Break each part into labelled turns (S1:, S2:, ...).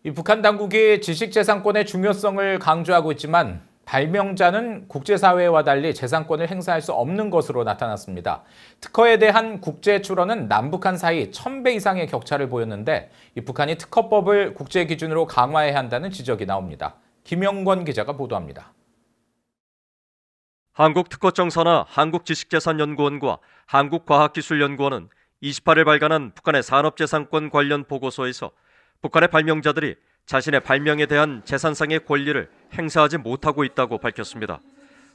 S1: 이 북한 당국이 지식재산권의 중요성을 강조하고 있지만 발명자는 국제사회와 달리 재산권을 행사할 수 없는 것으로 나타났습니다. 특허에 대한 국제 출원은 남북한 사이 1000배 이상의 격차를 보였는데 이 북한이 특허법을 국제 기준으로 강화해야 한다는 지적이 나옵니다. 김영권 기자가 보도합니다.
S2: 한국특허청사나 한국지식재산연구원과 한국과학기술연구원은 28일 발간한 북한의 산업재산권 관련 보고서에서 북한의 발명자들이 자신의 발명에 대한 재산상의 권리를 행사하지 못하고 있다고 밝혔습니다.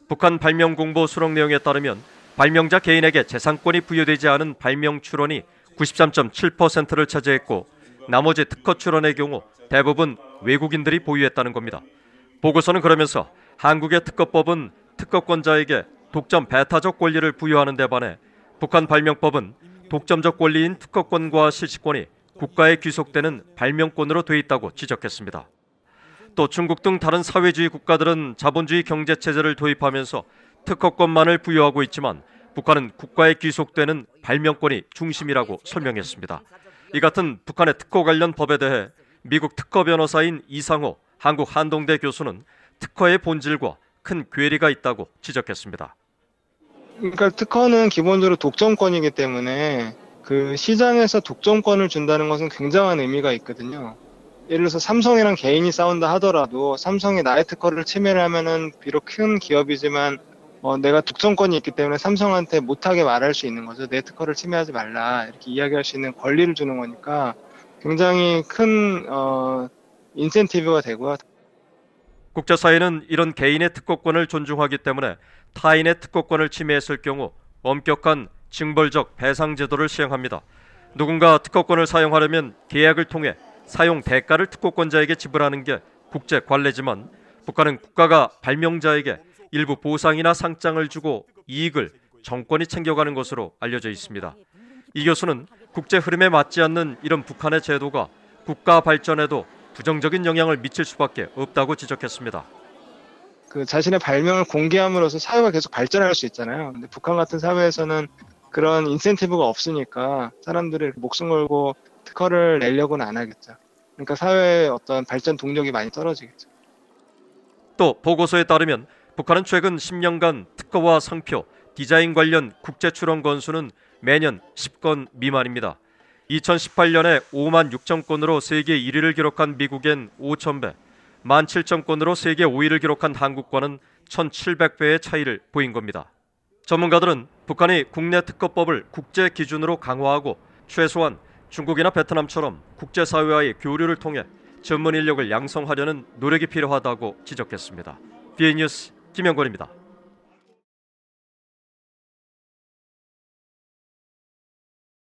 S2: 북한 발명공보 수록 내용에 따르면 발명자 개인에게 재산권이 부여되지 않은 발명 출원이 93.7%를 차지했고 나머지 특허 출원의 경우 대부분 외국인들이 보유했다는 겁니다. 보고서는 그러면서 한국의 특허법은 특허권자에게 독점 배타적 권리를 부여하는 데 반해 북한 발명법은 독점적 권리인 특허권과 실시권이 국가에 귀속되는 발명권으로 돼 있다고 지적했습니다. 또 중국 등 다른 사회주의 국가들은 자본주의 경제체제를 도입하면서 특허권만을 부여하고 있지만 북한은 국가에 귀속되는 발명권이 중심이라고 설명했습니다. 이 같은 북한의 특허 관련 법에 대해 미국 특허 변호사인 이상호 한국한동대 교수는 특허의 본질과 큰 괴리가 있다고 지적했습니다.
S3: 그러니까 특허는 기본적으로 독점권이기 때문에 그 시장에서 독점권을 준다는 것은 굉장한 의미가 있거든요. 예를 들어서 삼성이랑 개인이 싸운다 하더라도 삼성이 나의 특허를 침해를 하면은 비록 큰 기업이지만 내가 독점권이 있기 때문에 삼성한테 못하게 말할 수 있는 거죠. 내 특허를 침해하지 말라 이렇게 이야기할 수 있는 권리를 주는 거니까 굉장히 큰 인센티브가 되고요.
S2: 국제사회는 이런 개인의 특허권을 존중하기 때문에 타인의 특허권을 침해했을 경우 엄격한 징벌적 배상 제도를 시행합니다. 누군가 특허권을 사용하려면 계약을 통해 사용 대가를 특허권자에게 지불하는 게 국제 관례지만 북한은 국가가 발명자에게 일부 보상이나 상장을 주고 이익을 정권이 챙겨가는 것으로 알려져 있습니다. 이 교수는 국제 흐름에 맞지 않는 이런 북한의 제도가 국가 발전에도 부정적인 영향을 미칠 수밖에 없다고 지적했습니다.
S3: 그 자신의 발명을 공개함으로써 사회가 계속 발전할 수 있잖아요. 근데 북한 같은 사회에서는 그런 인센티브가 없으니까 사람들이 목숨 걸고 특허를 내려고는 안 하겠죠. 그러니까 사회의 어떤 발전 동력이 많이 떨어지겠죠.
S2: 또 보고서에 따르면 북한은 최근 10년간 특허와 상표, 디자인 관련 국제 출원 건수는 매년 10건 미만입니다. 2018년에 5만 6천 건으로 세계 1위를 기록한 미국엔 5,000배, 17,000건으로 세계 5위를 기록한 한국과는 1,700배의 차이를 보인 겁니다. 전문가들은 북한이 국내 특허법을 국제 기준으로 강화하고 최소한 중국이나 베트남처럼 국제사회와의 교류를 통해 전문 인력을 양성하려는 노력이 필요하다고 지적했습니다. BN뉴스 김영권입니다.